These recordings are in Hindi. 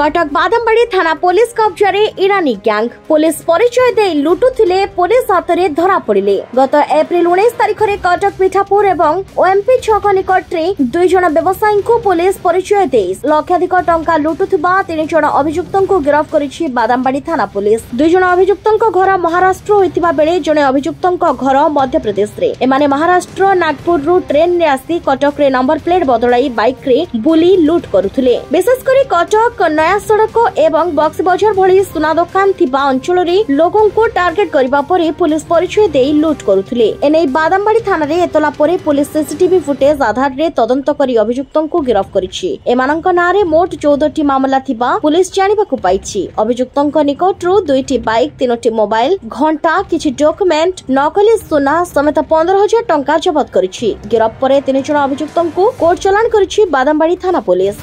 कटक बादामबाड़ी थाना पुलिस कब्जा इरानी गैंग पुलिस परिचय दे लुटुथिले पुलिस हाथ में धरा पड़े। गत एप्रिल 19 तारिख में कटक पिठापुर एवं ओएमपी छक निकट में 2 जन व्यवसायी को पुलिस परिचय दे लक्षाधिक टंका लुटुथिबा 3 जन अभियुक्त को गिरफ्त करिछि बादामबाड़ी थाना पुलिस। 2 जन अभियुक्त घर महाराष्ट्र होइतिबा बेले जने अभियुक्त घर मध्य प्रदेश रे। एमाने महाराष्ट्र नागपुर रु ट्रेन रे आसी कटक रे नंबर प्लेट बदलाई बाइक रे बुली लूट करुथिले। विशेषकर कटक नया सड़क एवं बक्स बजार भली सुना दुकान थिबा अंचल रे लोगों को टार्गेट करबा परे पुलिस परिचय दे लूट करुथिले। एनै बादामबाड़ी थाना रे एतला परे पुलिस सीसीटीवी फुटेज आधार रे तदंत करी अभियुक्तों को गिरफ्त करिछि। एमानंक नारे मोट 14टी मामला थिबा पुलिस जानिबाकु पाइछि। अभियुक्तों निकट रु 2टी बाइक 3टी मोबाइल घंटा किछि डॉक्यूमेंट नकली सुना समेत 15,000 टंका जब्त करिछि। गिरफ्त परे 3 जन अभियुक्तों को कोर्ट चालान करिछि बादामबाड़ी थाना पुलिस।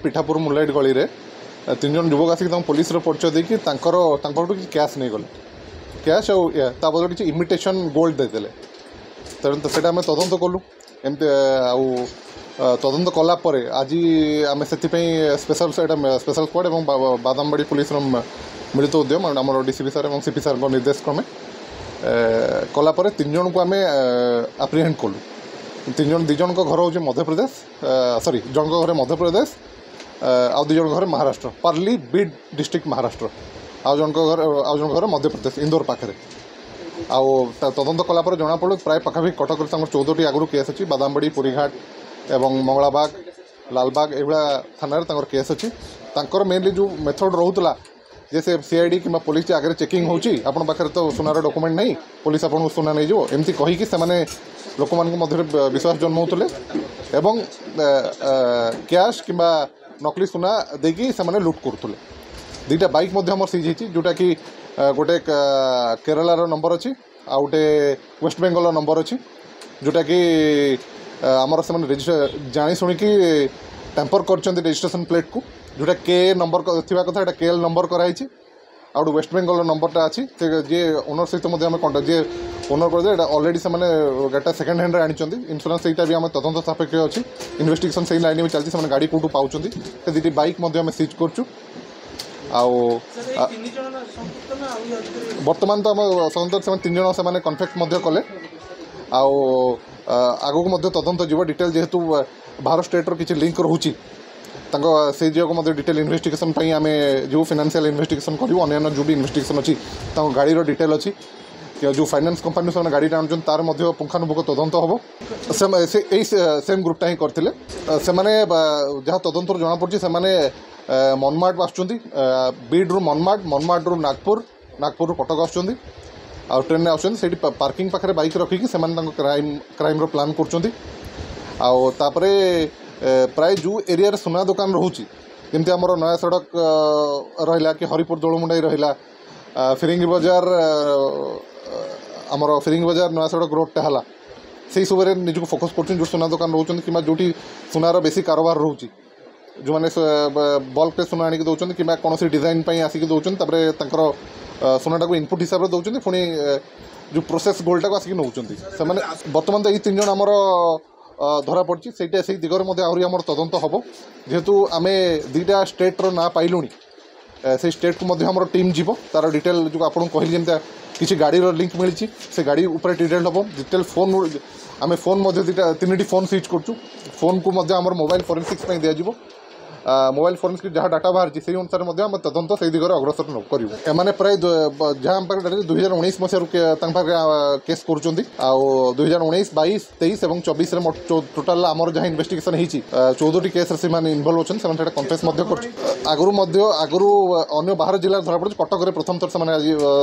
पिठापुर मुलाइट गली रे 3 जन युवक आसिक पुलिस परिचय देकी कैश नहीं गले कैश आ बदल किसी इमिटेशन गोल्ड देदेले से तदंत कलु एमती तदंत कलापर आज आम से स्पेशल स्पेशल स्क्वाड और बादामबाड़ी पुलिस मिलित उद्यम आम डीसीपी सार और सीपी सार निर्देश क्रमे कलापर 3 जन को आम आप्रिहेंड कलु। 2 जन घर हूँ मध्यप्रदेश सॉरी जन घर मध्यप्रदेश आउ 2 जन घर महाराष्ट्र पार्ली बीड डिस्ट्रिक्ट महाराष्ट्र आउ जन घर मध्यप्रदेश इंदौर पाखे आउ तदंत कलापर जना पड़ो प्राय पाखापाखि कटक 14टी आगुरी केस अच्छी बादामबाड़ी पुरीघाट एवं मंगलाबाग लालबाग एभा थाना केस अच्छी मेनली जो मेथड रोला जे से सीआईडी कि पुलिस आगे चेकिंग होची आपण पाखे तो सुनार डॉक्यूमेंट नहीं पुलिस आपको सुना नहीं जो एमती कहीकि से लोक मध्य विश्वास जन्मौले एवं कैश कि नकली सुना देकी से लुट करुले। 2टा बाइक सीज होती जोटा कि गोटे केरलार नंबर अच्छी आ गोटे वेस्ट बेंगल नंबर अच्छी जोटा कि आमर से जानी शुणिकी टैंपर कर रजिस्ट्रेशन प्लेट को जोटा के नंबर थी कथा केएल नंबर कराई आउ वेस्ट बेंगल नंबरटा अच्छी जे ओनर सहित कंटाक्ट जे ओनर कर अलरेडी से गाड़ी सेकेंड हैंड आनी इन्शुरांस यहाँ भी आम तदंत सापेक्ष अच्छी इन्वेस्टिगेशन से लाइन में चलती गाड़ी कौटू पाँच 2टी बाइक सीज कर बर्तमान तो आम सदंत से 3 जन से कन्फेक्ट कले आगक तदंत जीव डिटेल जेहेतु बाहर स्टेट्र किसी लिंक रोचे से जगह डिटेल इन्वेस्टिगेशन आम जो फाइनेंशियल इन्वेस्टिगेशन करूँ अन्य जो भी इन्वेस्टिगेशन अच्छी गाड़ी डिटेल अच्छी जो फाइनेंस कंपनी से गाड़ी आनुन तार पुंखानुपुंख तदंत हम सेम ग्रुपटा ही करते जहाँ तदंत जना पड़ी से मनमाड आसुँच बीड रु मनमाड रु नागपुर रु कटक आसुँच आ ट्रेन में आसुँच पार्किंग पाखे बाइक रखिकी क्राइम प्लान कर प्राय जो एरिया सुना दुकान रोचे जमी आमर नया सड़क रहा कि हरिपुर दोलमुंडाई रहा फिरिंगी बजार आमर फिरिंगी बजार नया सड़क रोडटा है से सब निजक फोकस कर सुना दुकान रोच कि जो सुनार बेसी कारोबार रोचे जो मैंने बल्क सुना आनिक दौरान कि कौन डिजाइन आसिक दौरान सुनाटा को इनपुट हिसाब से दौरान पुणी जो प्रोसेस गोल्डटा को आसिक नौ से बर्तमान तो ये 3 जन आमर धरा पड़ी से दिगरे आहरी आम तदंत हम जेहेतु आम 2टा स्टेट्र ना पाइलुणी से स्टेट को आम टीम जीव तार डिटेल जो आपको कहली जमी किसी गाड़ी लिंक मिली से गाड़ी उपर डिटेल हम डिटेल फोन आम फोन 3टी फोन सीज कर फोन को आम मोबाइल फोरेंसिक्स दिज्व मोबाइल फोरेंसिक्स जहाँ डाटा बाहर से अनुसार आम तदंत से दिगरे अग्रसर करूँ एमाने प्राय जहाँ 2019 मसीह केस कर 2019, 22, 23 और 24 टोटाल आमर जहाँ इन्वेस्टिगेशन होती 14टी केस से इनवल्व होती कन्फेस आगुरी अन्य बाहर जिला धरा पड़े कटक प्रथम थर से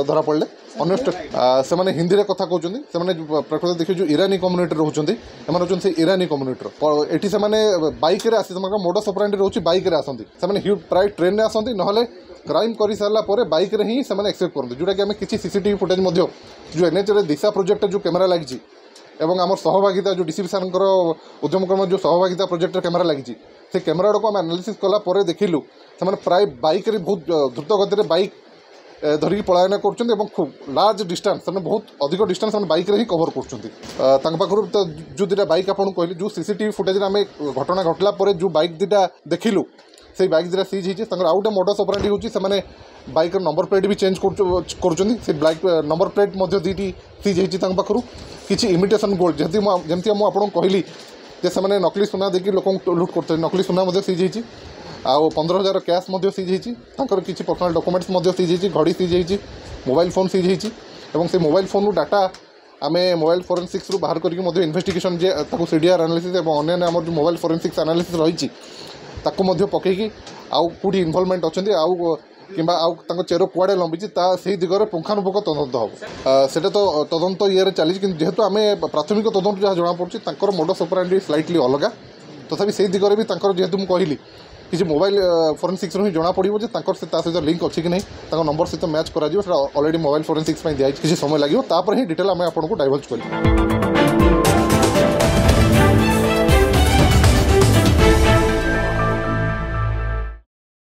धरा पड़े अन्य से हिंदी में कथा कहते प्रकृत देखिए जो इरानी कम्युनिटी रोचे एम से इरानी कम्युनिटर ये बैक आसी मोडस ऑपरेंडी रोचे बैक आसती से प्राय ट्रेन में आसती ना क्राइम कर सारापर बैक ही एक्सेप्ट करते जोटा कि आम किसी सीसीटीवी फुटेज जो एनएच दिशा प्रोजेक्ट जो कैमेरा लगी एवं आम सहभागिता जो डीसीपी सार उद्यम क्रम जो सहभागिता प्रोजेक्ट कैमेरा लगी से कैमेरा को आम एनालिसिस कला देखिलु से प्राय बैक बहुत द्रुत गति बैक धरिकी पलायन कर खूब लार्ज डिस्टेंस से बहुत अधिक डिस्टेंस बाइक ही कवर कर तो जो दुटा बाइक आपको कहली जो सीसीटीवी फुटेज आम घटना घटला जो बाइक दुटा देखिलु से बाइक दुटा सीज होती आउ गोटे मोडस ऑपरेंडी होची से बाइक नंबर प्लेट भी चेंज कर बाइक नंबर प्लेट दीटी सीज होती पाखु किसी इमिटेशन गोल्ड जमती आपको कहली जे से नकली सुना देखिए लोक लुट करते नकली सुना सीज होती आउ 15,000 कैश सीज होती किसी पर्सनल डॉक्यूमेंट्स सीज होती घड़ी सीज होती मोबाइल फोन सीज होती से मोबाइल फोन डाटा आम मोबाइल फोरेंसिक्स बाहर करके इन्वेस्टिगेशन जे सीडीआर एनालिसिस और अन्य आम जो मोबाइल फोरेंसिक्स एनालिसिस रही पकईकी आउ कौटी इनवल्वमेंट अच्छे आउ किंबा आउ चेर कुआड़े लंबी से दिगरे पुंखानुपुंख तदंत हम से तो तदंत ये चली जेहेतु आम प्राथमिक तदंत जहाँ जमापड़ी मोडस ऑपरेंडी स्लाइटली अलग तथापि से दिगरे भी जेहेतु मुझे कहली किसी मोबाइल फोरेंसिक्स ही जना पड़ो सहित लिंक अच्छी कि नहीं नंबर सहित मैच कर ऑलरेडी मोबाइल फोरेंसिक्स दिखाई किसी समय लगे तापर ही डिटेल आम आपको डाइवर्ज कर